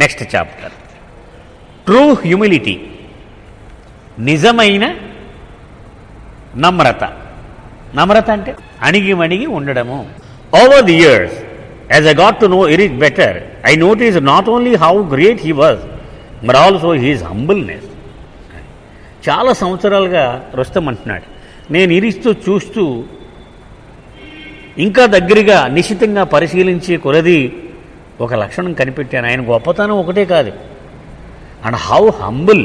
Next chapter. True humility, నిజమైన నమ్రత. నమ్రత అంటే అణిగి ఉండడము. Over the years as I got to know Erich better, I notice not only how great he was but also his humbleness. చాలా సంవత్సరాలుగా రుస్తమ్ అంటున్నాడు, నేను ఇరిస్తూ చూస్తూ ఇంకా దగ్గరగా నిశితంగా పరిశీలించి కొలది ఒక లక్షణం కనిపెట్టాను. ఆయన గొప్పతనం ఒకటే కాదు, అండ్ హౌ హంబుల్.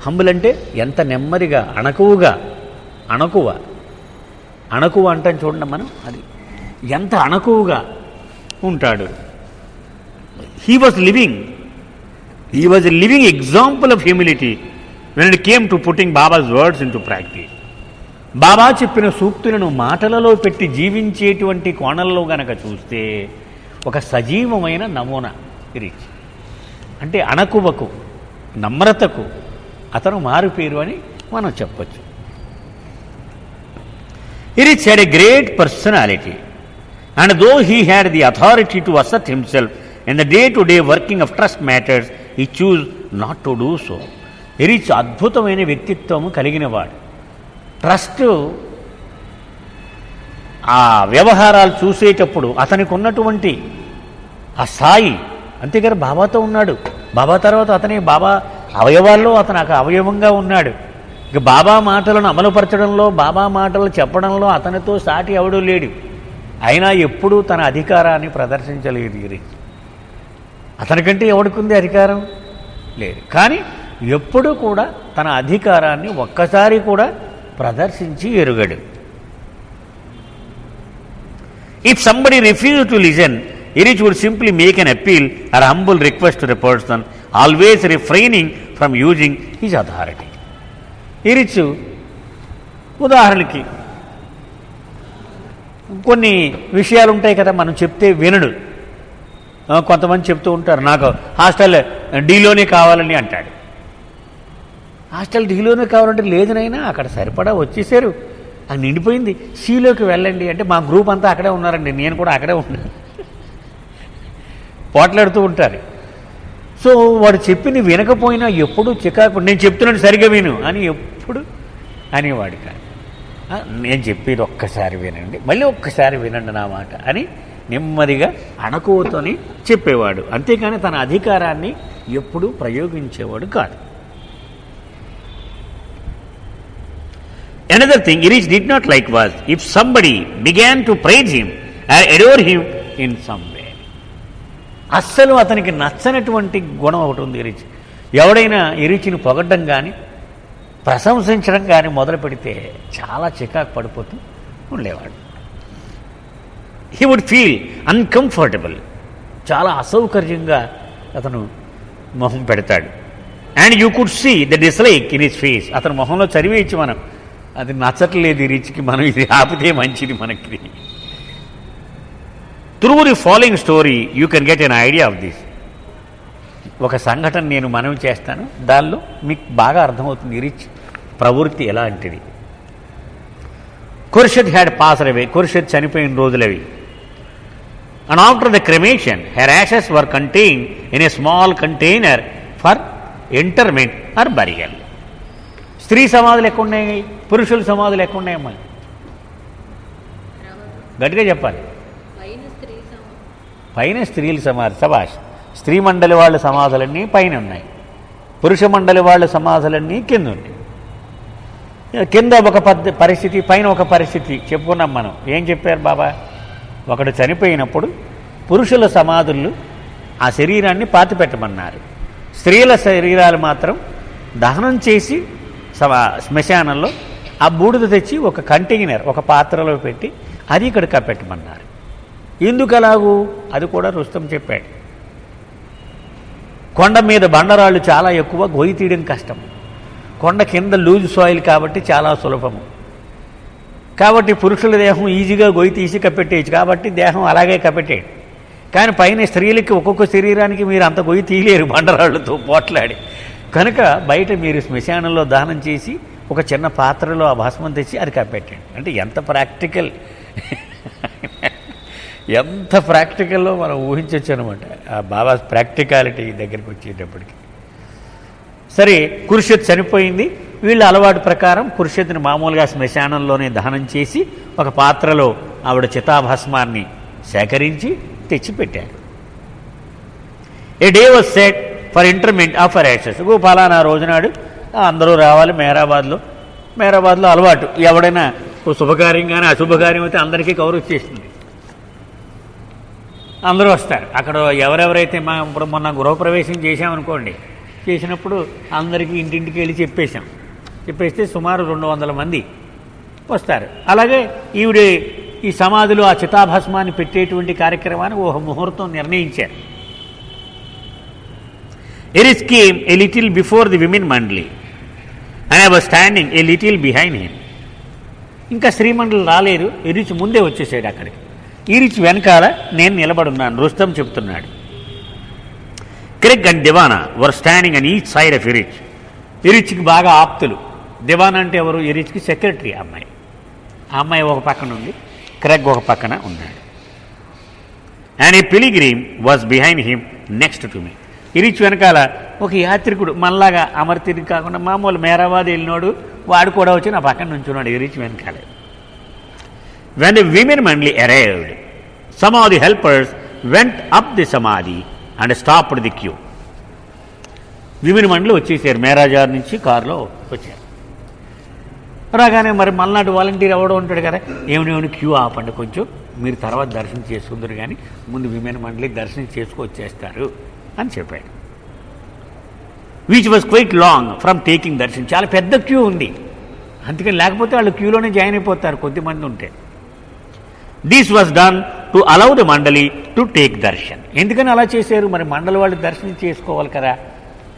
హంబుల్ అంటే ఎంత నెమ్మదిగా, అణకువ అంటాం చూడండి మనం, అది ఎంత అణకువగా ఉంటాడు. He was a living example of humility when it came to putting babas words into practice. బాబా చెప్పిన సూక్తులను మాటలలో పెట్టి జీవించేటువంటి కోణంలో గనక చూస్తే ఒక సజీవమైన నమూనా ఇరిచ్. అంటే అణకువకు, నమ్రతకు అతను మారుపేరు అని మనం చెప్పచ్చు. ఇరిచ్ had a great personality, and though he had the authority to assert himself in the day-to-day working of trust matters, he chose not to do so. ఇరిచ్ అద్భుతమైన వ్యక్తిత్వము కలిగినవాడు. ట్రస్ట్ ఆ వ్యవహారాలు చూసేటప్పుడు అతనికి ఉన్నటువంటి ఆ స్థాయి, అంతేగాని బాబాతో ఉన్నాడు. బాబా తర్వాత అతని బాబా అవయవాల్లో అతను ఒక అవయవంగా ఉన్నాడు. ఇక బాబా మాటలను అమలుపరచడంలో, బాబా మాటలు చెప్పడంలో అతనితో సాటి ఎవడూ లేడు. అయినా ఎప్పుడూ తన అధికారాన్ని ప్రదర్శించలేదు ఇరిచ్. అతనికంటే ఎవడికుంది అధికారం? లేదు. కానీ ఎప్పుడూ కూడా తన అధికారాన్ని ఒక్కసారి కూడా ప్రదర్శించి ఎరుగడు. If somebody refuse to listen, Eruch would simply make an appeal or humble request to the person, always refraining from using his authority. Eruch ఉదాహరణకి కొన్ని విషయాలు ఉంటాయి కదా, మనం చెప్తే వినడు. కొంతమంది చెప్తూ ఉంటారు, నాకు హాస్టల్ డీలోనే కావాలని అంటాడు. హాస్టల్ డీలోనే కావాలంటే లేదనైనా అక్కడ సరిపడా వచ్చేసారు, అది నిండిపోయింది, సీలోకి వెళ్ళండి అంటే మా గ్రూప్ అంతా అక్కడే ఉన్నారండి, నేను కూడా అక్కడే ఉన్నాను, పోట్లాడుతూ ఉంటారు. సో వాడు చెప్పింది వినకపోయినా ఎప్పుడు చికాకు, నేను చెప్తున్నాను సరిగా విను అని ఎప్పుడు అనేవాడు కాదు. నేను చెప్పేది ఒక్కసారి వినండి, మళ్ళీ ఒక్కసారి వినండి నా మాట అని నెమ్మదిగా అణకువతోని చెప్పేవాడు. అంతేకాని తన అధికారాన్ని ఎప్పుడూ ప్రయోగించేవాడు కాదు. Another thing Iris did not like was if somebody began to praise him or adore him in some way. అస్సలు అతనికి నచ్చనటువంటి గుణం ఒకటి ఉంది ఇరిచ్. ఎవడైనా ఇరిచిని పొగడ్డం కానీ ప్రశంసించడం కానీ మొదలు పెడితే చాలా చికాకు పడిపోతూ ఉండేవాడు. హీ వుడ్ ఫీల్ అన్కంఫర్టబుల్, చాలా అసౌకర్యంగా అతను మొహం పెడతాడు. And you could see the dislike in his face. అతని మొహంలో చదివేయచ్చు మనం, అది నచ్చట్లేదు ఈ రిచ్కి, మనం ఇది ఆపితే మంచిది మనకి. Through the following story you can get an idea of this. ఒక సంఘటన నేను మనవి చేస్తాను, దానిలో మీకు బాగా అర్థమవుతుంది రిచ్ ప్రవృత్తి ఎలాంటిది. ఖుర్షద్ హ్యాడ్ పాస్డ్ అవే. ఖుర్షద్ చనిపోయిన రోజులవి. And after the cremation her ashes were contained in a small container for interment or burial. స్త్రీ సమాధులు ఎక్కువ ఉన్నాయి, పురుషుల సమాధులు ఎక్కువ ఉన్నాయమ్మా? గట్టిగా చెప్పాలి. పైన స్త్రీల సమాధి, సభాష్. స్త్రీ మండలి వాళ్ళ సమాధులన్నీ పైన ఉన్నాయి, పురుష మండలి వాళ్ళ సమాధులన్నీ కింద ఉన్నాయి. కింద ఒక పరిస్థితి, పైన ఒక పరిస్థితి చెప్పుకున్నాం మనం. ఏం చెప్పారు బాబా? ఒకడు చనిపోయినప్పుడు పురుషుల సమాధులు ఆ శరీరాన్ని పాతిపెట్టమన్నారు, స్త్రీల శరీరాలు మాత్రం దహనం చేసి శ్మశానంలో ఆ బూడిద తెచ్చి ఒక కంటైనర్, ఒక పాత్రలో పెట్టి అది ఇక్కడ కప్పెట్టమన్నారు. ఎందుకు అలాగూ అది కూడా రుస్తమ్ చెప్పాడు. కొండ మీద బండరాళ్ళు చాలా ఎక్కువ, గొయ్యి తీయడం కష్టం. కొండ కింద లూజ్ సాయిల్ కాబట్టి చాలా సులభము. కాబట్టి పురుషుల దేహం ఈజీగా గొయ్యి తీసి కప్పెట్టేయచ్చు, కాబట్టి దేహం అలాగే కప్పెట్టేయడు. కానీ పైన స్త్రీలకి ఒక్కొక్క శరీరానికి మీరు అంత గొయ్యి తీయలేరు బండరాళ్లతో పోట్లాడి. కనుక బయట మీరు శ్మశానంలో దానం చేసి ఒక చిన్న పాత్రలో ఆ భస్మం తెచ్చి అది కప్పెట్టండి. అంటే ఎంత ప్రాక్టికల్. ఎంత ప్రాక్టికల్లో మనం ఊహించవచ్చు అనమాట ఆ బాబా ప్రాక్టికాలిటీ దగ్గరికి వచ్చేటప్పటికి. సరే, కురుషత్ చనిపోయింది. వీళ్ళ అలవాటు ప్రకారం కురుషత్ని మామూలుగా శ్మశానంలోనే దహనం చేసి ఒక పాత్రలో ఆవిడ చితాభస్మాన్ని సేకరించి తెచ్చిపెట్టారు. A day was set for interment of her ashes. ఫలానా రోజునాడు అందరూ రావాలి మేరాబాద్లో అలవాటు, ఎవడైనా శుభకార్యం కానీ అశుభకార్యం అయితే అందరికీ కవర్ వచ్చేస్తుంది, అందరూ వస్తారు. అక్కడ ఎవరెవరైతే ఇప్పుడు మొన్న గృహప్రవేశం చేశామనుకోండి, చేసినప్పుడు అందరికీ ఇంటింటికి వెళ్ళి చెప్పేస్తే సుమారు 200 మంది వస్తారు. అలాగే ఈవిడ ఈ సమాధిలో ఆ చితాభస్మాన్ని పెట్టేటువంటి కార్యక్రమాన్ని ఓ ముహూర్తం నిర్ణయించారు. Erich came a little before the women mandali and I was standing a little behind him. ఇంకా శ్రీమండలి రాలేదు, ఎరిచ్ ముందే వచ్చేసాడు అక్కడికి. ఎరిచ్ వెనకాల నేను నిలబడున్నాను. రుస్తం చెప్తున్నాడు. Craig and Diwana were standing and each side of Eruch. ఎరిచ్కి బాగా ఆప్తులు. దివానా అంటే ఎవరు? ఎరిచ్కి సెక్రటరీ అమ్మాయి. ఆ అమ్మాయి ఒక పక్కన ఉంది, క్రెగ్ ఒక పక్కన ఉన్నాడు. And A pilgrim was behind him next to me. Erich వెనకాల ఒక యాత్రికుడు, మనలాగా అమర్తిని కాకుండా మామూలు మేరాబాద్ వెళ్ళినోడు, వాడు కూడా వచ్చి నా పక్కన నుంచున్నాడు ఎరిచ్ వెనకాలే. When the women mandali arrived, some of the helpers went up the samadhi and stopped the queue. Women mandali వచ్చేసారు, మేరాజార్ నుంచి కారులో వచ్చారు. రాగానే మరి మల్నాడు వాలంటీర్ ఎవడో ఉంటాడు కదా, ఏమిటి క్యూ ఆపండి కొంచెం, మీరు తర్వాత దర్శనం చేసుకుందరు కానీ ముందు విమెన్ మండలి దర్శనం చేసుకొచ్చేస్తారు అని చెప్పాడు. Which was quite long from taking Darshan. చాలా పెద్ద క్యూ ఉంది, అందుకని లేకపోతే వాళ్ళు క్యూలోనే జాయిన్ అయిపోతారు కొద్దిమంది ఉంటే. This was done to allow the మండలి టు టేక్ దర్శన్. ఎందుకని అలా చేశారు? మరి మండలి వాళ్ళు దర్శనం చేసుకోవాలి కదా,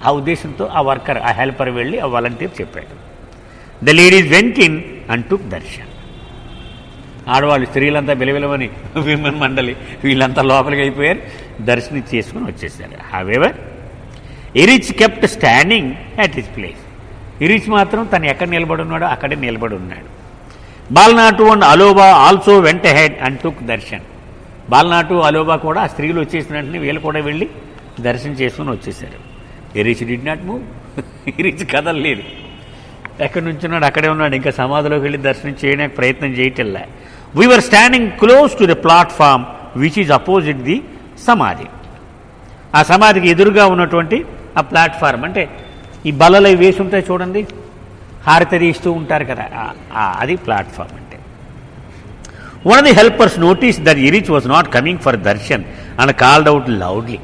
ఆ ఉద్దేశంతో ఆ వర్కర్, ఆ హెల్పర్ వెళ్ళి ఆ వాలంటీర్ చెప్పాడు. The ladies went in and took Darshan. ఆడవాళ్ళు స్త్రీలంతా బిలవిలవని విమెన్ మండలి వీళ్ళంతా లోపలికి అయిపోయారు, దర్శనం చేసుకుని వచ్చేసారు. However Erich kept standing at his place. Erich మాత్రం తను ఎక్కడ నిలబడి ఉన్నాడో అక్కడే నిలబడి ఉన్నాడు. బాల్నాటు అండ్ అలోబా ఆల్సో వెంట హెడ్ అండ్ టుక్ దర్శన్. బాల్నాటు అలోబా కూడా ఆ స్త్రీలు వచ్చేసిన వెంటనే వీళ్ళు కూడా వెళ్ళి దర్శనం చేసుకుని వచ్చేసారు. Eruch did not move. Eruch కదలలేదు, ఎక్కడి నుంచి ఉన్నాడు అక్కడే ఉన్నాడు, ఇంకా సమాధిలోకి వెళ్ళి దర్శనం చేయడానికి ప్రయత్నం చేయటల్లా. We were standing close to the platform which is opposite the samadhi. ఆ సమాధికి ఎదురుగా ఉన్నటువంటి ఆ ప్లాట్ఫామ్ అంటే ఈ బల్లలు వేసి ఉంటాయి చూడండి, హారతి ఇస్తూ ఉంటారు కదా, అది ప్లాట్ఫామ్ అంటే. One of the helpers notice that Erich was not coming for Darshan and called out loudly.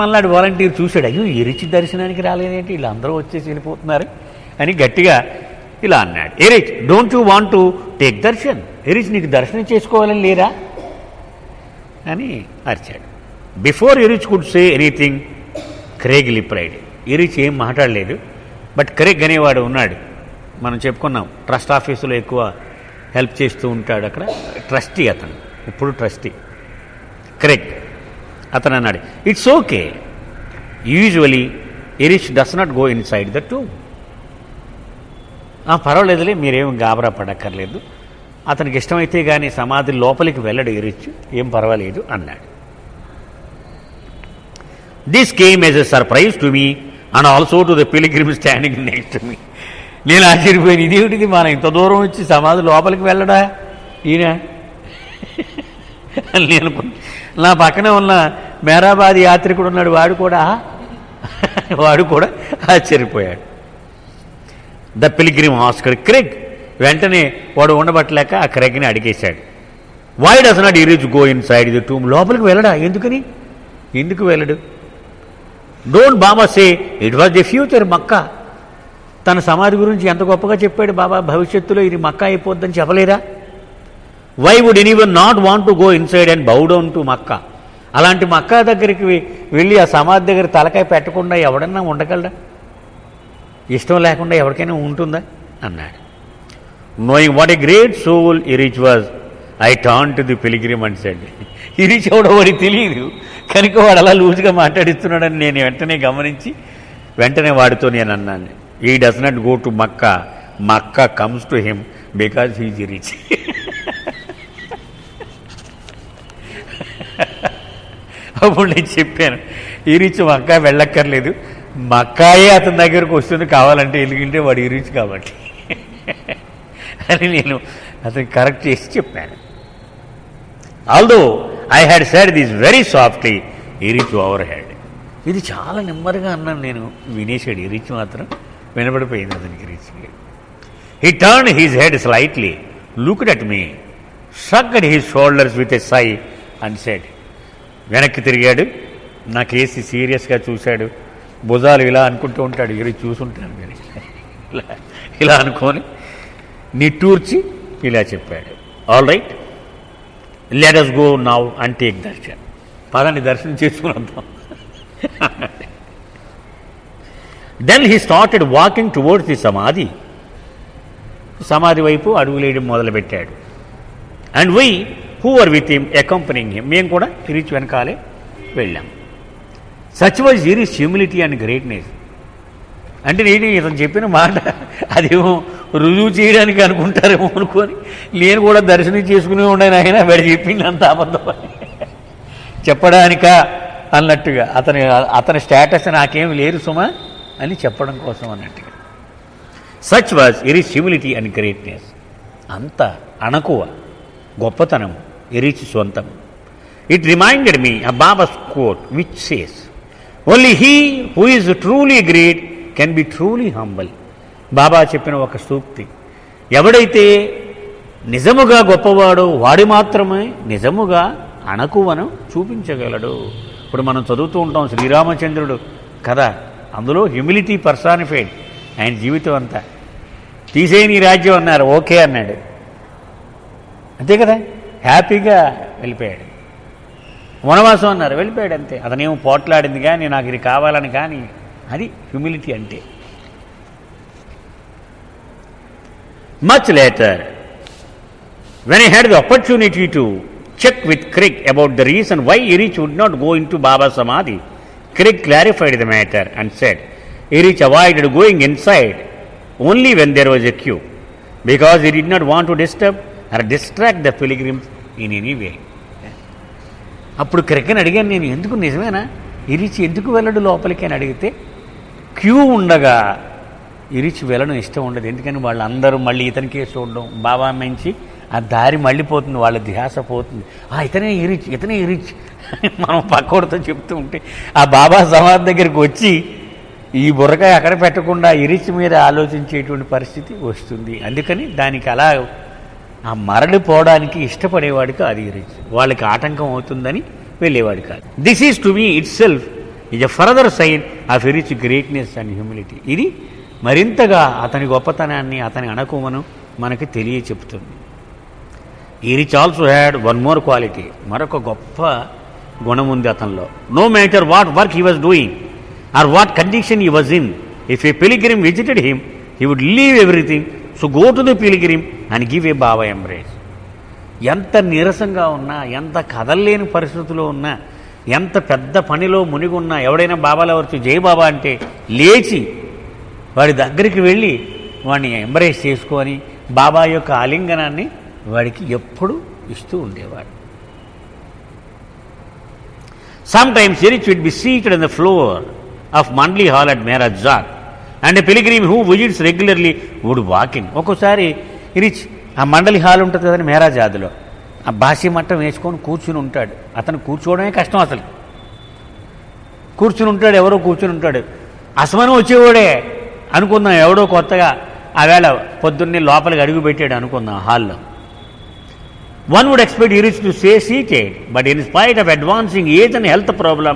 మళ్ళీ వాలంటీర్ చూశాడు, అయ్యో ఎరిచ్ దర్శనానికి రాలేదేంటి, వీళ్ళందరూ వచ్చేసి వెళ్ళిపోతున్నారు అని గట్టిగా ఇలా అన్నాడు. Eruch, don't you want to take darshan? Eruch, నీకు దర్శనం చేసుకోవాలని లేరా అని అరిచాడు. Before Eruch could say anything, Craig replied. Eruch ఏం మాట్లాడలేదు, బట్ క్రేగ్ అనేవాడు ఉన్నాడు, మనం చెప్పుకున్నాం ట్రస్ట్ ఆఫీసులో ఎక్కువ హెల్ప్ చేస్తూ ఉంటాడు అక్కడ, ట్రస్టీ అతను, ఇప్పుడు ట్రస్టీ క్రేగ్. అతను అన్నాడు, it's okay, usually Erich does not go in side the tomb. పర్వాలేదులే, మీరేం గాబరా పడక్కర్లేదు, అతనికి ఇష్టమైతే కానీ సమాధి లోపలికి వెళ్ళడు ఎరిచ్, ఏం పర్వాలేదు అన్నాడు. This came as a surprise to me and also to the pilgrim standing next me. నేను ఆశ్చర్యపోయాను, ఇదేమిటిది, మనం ఇంత దూరం వచ్చి సమాధి లోపలికి వెళ్ళడా ఈయన నేను. నా పక్కన ఉన్న మేరాబాద్ యాత్రికుడు ఉన్నాడు, వాడు కూడా ఆశ్చర్యపోయాడు. The pilgrim asked Craig. వెంటనే వాడు ఉండబట్టలేక ఆ క్రెగ్ని అడిగేశాడు, why does not Eruch go inside the tomb? లోపలికి వెళ్ళడా, ఎందుకు వెళ్ళడు? Don't Baba say it was the future Mecca. తన సమాధి గురించి ఎంత గొప్పగా చెప్పాడు బాబా, భవిష్యత్తులో ఇది మక్కా అయిపోద్దని చెప్పలేరా? Why would anyone not want to go inside and bow down to Mecca? అలాంటి మక్కా దగ్గరికి వెళ్ళి ఆ సమాధి దగ్గర తలకాయ పెట్టకుండా ఎవడన్నా ఉండగలడా? ఇష్టం లేకుండా ఎవరికైనా ఉంటుందా అన్నాడు. Knowing what a great soul Erich was, I turn to the pilgrim and said. Erich ఎవడో వాడికి తెలియదు కనుక వాడు అలా లూజ్గా మాట్లాడిస్తున్నాడని నేను వెంటనే గమనించి వెంటనే వాడితో నేను అన్నాను, he does not go to Mecca, Mecca comes to him because he is rich. అప్పుడు నేను చెప్పాను, ఈ రీచ్ మక్కా వెళ్ళక్కర్లేదు, మక్కాయే అతని దగ్గరకు వస్తుంది, కావాలంటే ఎందుకంటే వాడు ఈ రీచ్ కాబట్టి అని నేను అతనికి కరెక్ట్ చేసి చెప్పాను. Although I had said this very softly, ఈ రీచ్ ఓవర్ హెడ్. ఇది చాలా నెమ్మదిగా అన్నాను నేను, వినేశాడు. ఈ రీచ్ మాత్రం వినబడిపోయింది అతనికి. Eruch he turn his head slightly, looked at me, shrugged his shoulders with a sigh and said. వెనక్కి తిరిగాడు, నా కేసి సీరియస్గా చూశాడు, భుజాలు ఇలా అనుకుంటూ ఉంటాడు, ఇది చూసుంటాను నేను, ఇలా అనుకొని నిట్టూర్చి ఇలా చెప్పాడు, all right, let us go now and take darshan. పదండి దర్శనం చేసుకుని వద్దాం. Then he started walking towards the samadhi. సమాధి వైపు అడుగులేయడం మొదలుపెట్టాడు. And we who are with him accompanying him, మేము కూడా రీచ్ వెనకాలే వెళ్ళాం. Such was Eruch's humility and greatness. అంటే నేను ఇతను చెప్పిన మాట అదేమో రుజువు చేయడానికి అనుకుంటారేమో అనుకొని నేను కూడా దర్శనం చేసుకునే ఉండేది, ఆయన వాడు చెప్పింది అంత అబద్ధం చెప్పడానిక అన్నట్టుగా, అతని స్టేటస్ నాకేం లేరు సుమా అని చెప్పడం కోసం అన్నట్టుగా. Such was Eruch's humility and greatness. అంత అణకువ, గొప్పతనం ఎరీచ్ సొంతం. It reminded me a Baba's quote which says, only he who is truly great can be truly humble. Baba చెప్పిన ఒక సూక్తి, ఎవడైతే నిజముగా గొప్పవాడో వాడు మాత్రమే నిజముగా అణకువను చూపించగలడు. ఇప్పుడు మనం చదువుతూ ఉంటాం శ్రీరామచంద్రుడు కథ, అందులో హ్యూమిలిటీ పర్సానిఫైడ్. ఆయన జీవితం అంతా తీసేయని రాజ్యం అన్నారు, ఓకే అన్నాడు, అంతే కదా, హ్యాపీగా వెళ్ళిపోయాడు. వనవాసం అన్నారు, వెళ్ళిపోయాడు అంతే. అతనేమో పోట్లాడింది కానీ నాకు ఇది కావాలని కానీ, అది హ్యూమిలిటీ అంటే. Much later when I had the opportunity to check with Craig about the reason why Erich would not go into Baba's Samadhi, Craig clarified the matter and said Erich avoided going inside only when there was a queue, because he did not want to disturb or distract the pilgrims in any way. అప్పుడు క్రికెన్ అడిగాను నేను, ఎందుకు నిజమేనా ఇరిచి ఎందుకు వెళ్ళడు లోపలికి అని అడిగితే, క్యూ ఉండగా ఇరిచి వెళ్ళడం ఇష్టం ఉండదు. ఎందుకని వాళ్ళందరూ మళ్ళీ ఇతనికే చూడడం, బాబా మంచి ఆ దారి మళ్ళీపోతుంది, వాళ్ళ ధ్యాస పోతుంది, ఇతనే ఇరిచ్ మనం పక్కోడితో చెప్తూ ఉంటే ఆ బాబా సమాధి దగ్గరికి వచ్చి ఈ బుర్రకాయ అక్కడ పెట్టకుండా ఇరిచి మీద ఆలోచించేటువంటి పరిస్థితి వస్తుంది. అందుకని దానికి అలా ఆ మరలిపోవడానికి ఇష్టపడేవాడికి అది ఇరిచ్, వాళ్ళకి ఆటంకం అవుతుందని వెళ్ళేవాడు కాదు. This is to me itself is a further sign of Erich greatness and humility. ఇది మరింతగా అతని గొప్పతనాన్ని, అతని అణకువను మనకి తెలియ చెప్తుంది. Erich also had one more quality, మరొక గొప్ప గుణం ఉంది అతనిలో. No matter what work he was doing or what condition he was in, if a pilgrim visited him he would leave everything, so go to the pilgrim and give a Baba embrace. ఎంత నీరసంగా ఉన్నా, ఎంత కదల్లేని పరిస్థితిలో ఉన్నా, ఎంత పెద్ద పనిలో మునిగి ఉన్నా, ఎవడైనా బాబాలో వచ్చి జై బాబా అంటే లేచి వాడి దగ్గరికి వెళ్ళి వాడిని ఎంబ్రేస్ చేసుకొని బాబా యొక్క ఆలింగనాన్ని వాడికి ఎప్పుడు ఇస్తూ ఉండేవాడు. Sometimes Erich would be seated on the floor of Mandli Hall at Mehraj Zat, and a pilgrim who visits regularly would walk in. ఒక్కోసారి ఇరిచ్ ఆ మండలి హాల్ ఉంటుంది కదండి మేరాజాద్లో, ఆ బాసి మట్టం వేసుకొని కూర్చుని ఉంటాడు. అతను కూర్చోవడమే కష్టం, అసలు కూర్చుని ఉంటాడు, ఎవరో కూర్చుని ఉంటాడు. అసమనం వచ్చేవాడే అనుకుందాం, ఎవడో కొత్తగా ఆవేళ పొద్దున్నే లోపలికి అడుగు పెట్టాడు అనుకుందాం హాల్లో. One would expect Erich to stay seated, but in spite of advancing age and health problem,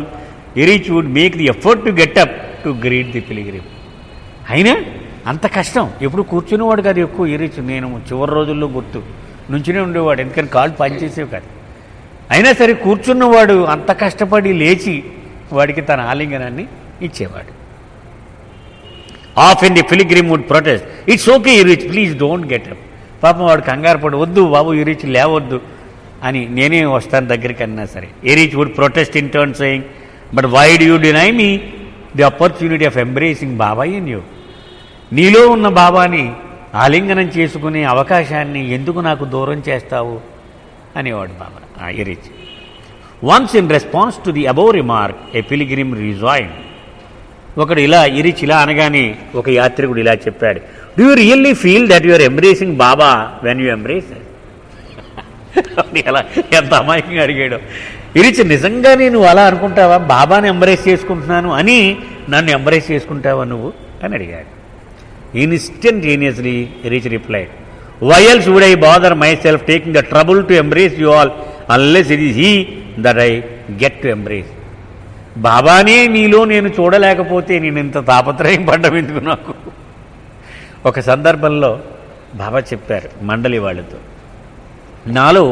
Erich would make the effort to get up to greet the pilgrim. అయినా అంత కష్టం, ఎప్పుడు కూర్చునేవాడు కాదు ఎక్కువ ఇరిచ్. నేను చివరి రోజుల్లో గుర్తు నుంచునే ఉండేవాడు, ఎందుకని కాళ్ళు పనిచేసేవి కాదు. అయినా సరే కూర్చున్నవాడు అంత కష్టపడి లేచి వాడికి తన ఆలింగనాన్ని ఇచ్చేవాడు. Often the pilgrim would protest, "It's okay, Erich, please don't get up." పాపం వాడు కంగారు పడి, వద్దు బాబు ఇరిచ్ లేవద్దు అని, నేనే వస్తాను దగ్గరికి అన్నా సరే. Erich would protest in turn saying, but why do you deny me the opportunity of embracing Baba in you. నీలో ఉన్న బాబాని ఆలింగనం చేసుకునే అవకాశాన్ని ఎందుకు నాకు దూరం చేస్తావు అనేవాడు బాబా Erich. Once in response to the above remark, a pilgrim rejoined. ఒకడు ఇలా ఇరిచి ఇలా అనగానే ఒక యాత్రికుడు ఇలా చెప్పాడు, do you really feel that you are embracing Baba when you embrace? ఎలా ఎంత అమాయకంగా అడిగాడు. ఇరిచి నిజంగానే నువ్వు అలా అనుకుంటావా, బాబాని ఎంబ్రేస్ చేసుకుంటున్నాను అని నన్ను ఎంబ్రేస్ చేసుకుంటావా నువ్వు అని అడిగాడు. Instantaneously Rich replied, why else would I bother myself taking the trouble to embrace you all unless it is he that I get to embrace. బాబానే నీలో నేను చూడలేకపోతే నేను ఇంత తాపత్రయం పడ్డం ఎందుకు నాకు? ఒక సందర్భంలో బాబా చెప్పారు మండలి వాళ్ళతో, నాలో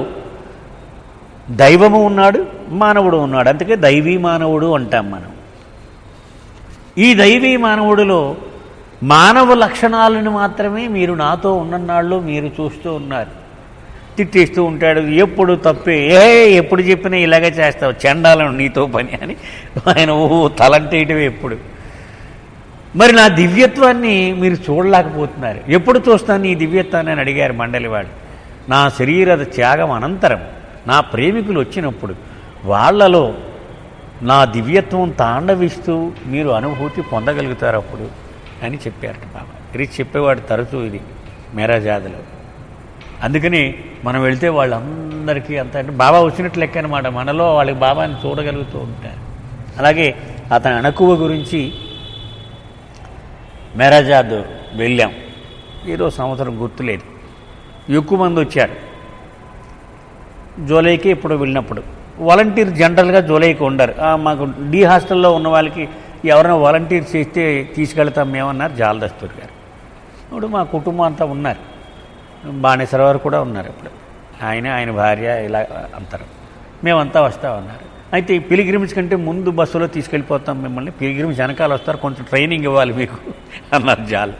దైవము ఉన్నాడు, మానవుడు ఉన్నాడు, అందుకే దైవీ మానవుడు అంటాం మనం. ఈ దైవీ మానవుడిలో మానవ లక్షణాలను మాత్రమే మీరు నాతో ఉన్ననాళ్ళు మీరు చూస్తూ ఉన్నారు. తిట్టేస్తూ ఉంటాడు, ఎప్పుడు తప్పే, ఎప్పుడు చెప్పినా ఇలాగే చేస్తావు, చండాలను నీతో పని అని ఆయన తలంటేయటం ఎప్పుడు. మరి నా దివ్యత్వాన్ని మీరు చూడలేకపోతున్నారు, ఎప్పుడు చూస్తాను ఈ దివ్యత్వాన్ని అని అడిగారు మండలి వాళ్ళు. నా శరీర త్యాగం అనంతరం నా ప్రేమికులు వచ్చినప్పుడు వాళ్లలో నా దివ్యత్వం తాండవిస్తూ మీరు అనుభూతి పొందగలుగుతారు అప్పుడు అని చెప్పారట బాబా. ఇది చెప్పేవాడు తరచూ ఇది మేరాజాదులో. అందుకని మనం వెళ్తే వాళ్ళందరికీ అంత అంటే బాబా వచ్చినట్లు లెక్క అనమాట, మనలో వాళ్ళకి బాబాని చూడగలుగుతూ ఉంటారు. అలాగే అతని అణకువ గురించి మేరాజాద్ వెళ్ళాం, ఏదో సంవత్సరం గుర్తులేదు, ఎక్కువ మంది వచ్చారు. జూలైకి ఇప్పుడు వెళ్ళినప్పుడు వాలంటీర్ జనరల్గా జూలైకి ఉండరు. మాకు డి హాస్టల్లో ఉన్న వాళ్ళకి ఎవరైనా వాలంటీర్ చేస్తే తీసుకెళ్తాం మేమన్నారు జాలదస్తూరి గారు. ఇప్పుడు మా కుటుంబం అంతా ఉన్నారు, బాణేశ్వర వారు కూడా ఉన్నారు. ఇప్పుడు ఆయన భార్య ఇలా అంటారు, మేమంతా వస్తామన్నారు. అయితే ఈ పిలిగ్రిమ్స్ కంటే ముందు బస్సులో తీసుకెళ్ళిపోతాం మిమ్మల్ని, పిలిగ్రిమ్స్ వెనకాల వస్తారు, కొంచెం ట్రైనింగ్ ఇవ్వాలి మీకు అన్నారు జాల్.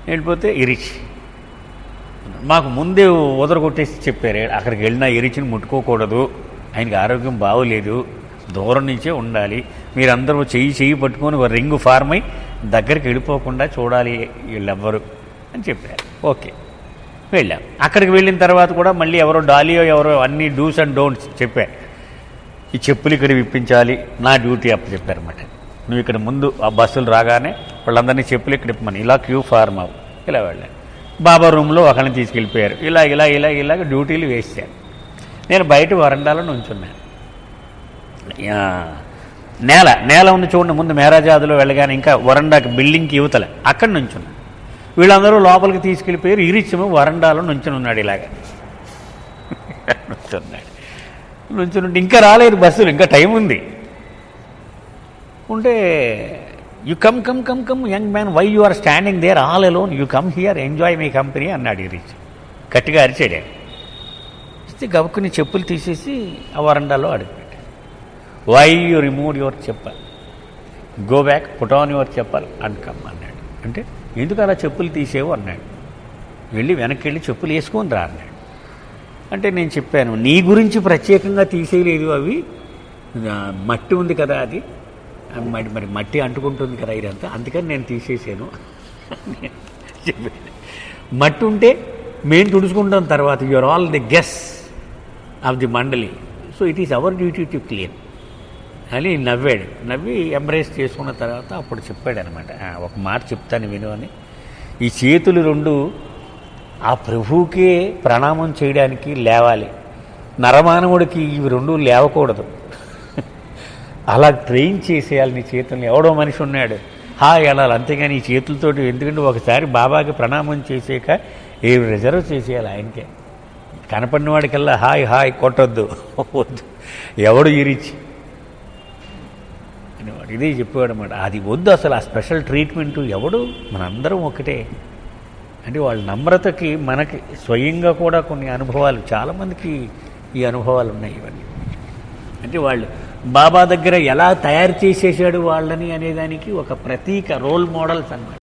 వెళ్ళిపోతే ఇరిచి మాకు ముందే కొట్టేసి చెప్పారు, అక్కడికి వెళ్ళినా ఇరిచిని ముట్టుకోకూడదు, ఆయనకి ఆరోగ్యం బాగోలేదు, దూరం నుంచే ఉండాలి, మీరందరూ చెయ్యి పట్టుకొని ఒక రింగు ఫార్మ్ అయి దగ్గరికి వెళ్ళిపోకుండా చూడాలి వీళ్ళెవ్వరు అని చెప్పారు. ఓకే వెళ్ళాం. అక్కడికి వెళ్ళిన తర్వాత కూడా మళ్ళీ ఎవరో డాలియో ఎవరో అన్ని డూస్ అండ్ డోంట్స్ చెప్పారు. ఈ చెప్పులు ఇక్కడ విప్పించాలి, నా డ్యూటీ అప్పు చెప్పారన్నమాట. నువ్వు ఇక్కడ ముందు ఆ బస్సులు రాగానే వాళ్ళందరినీ చెప్పులు ఇక్కడ ఇప్పమని ఇలా క్యూ ఫార్మ్ అవ్వు. ఇలా వెళ్ళాను. బాబా రూమ్లో ఒకరిని తీసుకెళ్ళిపోయారు. ఇలాగ డ్యూటీలు వేసాను. నేను బయట వరండాలో నుంచున్నాను. నేల ఉంది చూడండి, ముందు మేరాజాదులో వెళ్ళగానే ఇంకా వరండాకి బిల్డింగ్కి యువతల అక్కడ నుంచున్నాను. వీళ్ళందరూ లోపలికి తీసుకెళ్ళిపోయారు. ఇరిచము వరండాలో నుంచుని ఉన్నాడు, ఇలాగ నుంచుంటే ఇంకా రాలేదు బస్సులు, ఇంకా టైం ఉంది. ఉంటే you come young man, why you are standing there all alone, you come here enjoy my company అన్నాడు ఇరిచ్. గట్టిగా అరిచాడు. ఇస్తే గబుక్కుని చెప్పులు తీసేసి ఆ వరండాలో అడుగుపెట్టాడు. Why you remove your chappal, go back, put on your chappal and come అన్నాడు. అంటే ఎందుకు అలా చెప్పులు తీసేవు అన్నాడు. వెనక్కి వెళ్ళి చెప్పులు వేసుకొని రా అన్నాడు. అంటే నేను చెప్పాను, నీ గురించి ప్రత్యేకంగా తీసేయలేదు, అవి మట్టి ఉంది కదా, అది మరి మట్టి అంటుకుంటుంది కదా ఇదంతా, అందుకని నేను తీసేసాను చెప్పాను. మట్టి ఉంటే మేము తుడుచుకుంటాం తర్వాత, you are all the guest of the mandali, so it is our duty to clean అని నవ్వాడు. నవ్వి ఎంబ్రేస్ చేసుకున్న తర్వాత అప్పుడు చెప్పాడు అనమాట, ఒక మాట చెప్తాను విను అని. ఈ చేతులు రెండు ఆ ప్రభువుకే ప్రణామం చేయడానికి లేవాలి, నరమానవుడికి ఇవి రెండు లేవకూడదు. అలా ట్రైన్ చేసేయాలి నీ చేతుల్ని. ఎవడో మనిషి ఉన్నాడు హాయ్ అనాలి, అంతేగాని ఈ చేతులతోటి, ఎందుకంటే ఒకసారి బాబాకి ప్రణామం చేసాక ఏ రిజర్వ్ చేసేయాలి ఆయనకే. కనపడిన వాడికల్లా హాయ్ కొట్టొద్దు, వద్దు, ఎవడు ఇరిచి అనేవాడు. ఇదే చెప్పేవాడు అన్నమాట. అది వద్దు అసలు, ఆ స్పెషల్ ట్రీట్మెంటు ఎవడు, మనందరం ఒకటే. అంటే వాళ్ళ నమ్రతకి మనకి స్వయంగా కూడా కొన్ని అనుభవాలు, చాలామందికి ఈ అనుభవాలు ఉన్నాయి. ఇవన్నీ అంటే వాళ్ళు బాబా దగ్గర ఎలా తయారు చేసేసాడు వాళ్ళని అనేదానికి ఒక ప్రతీక, రోల్ మోడల్స్ అన్నమాట.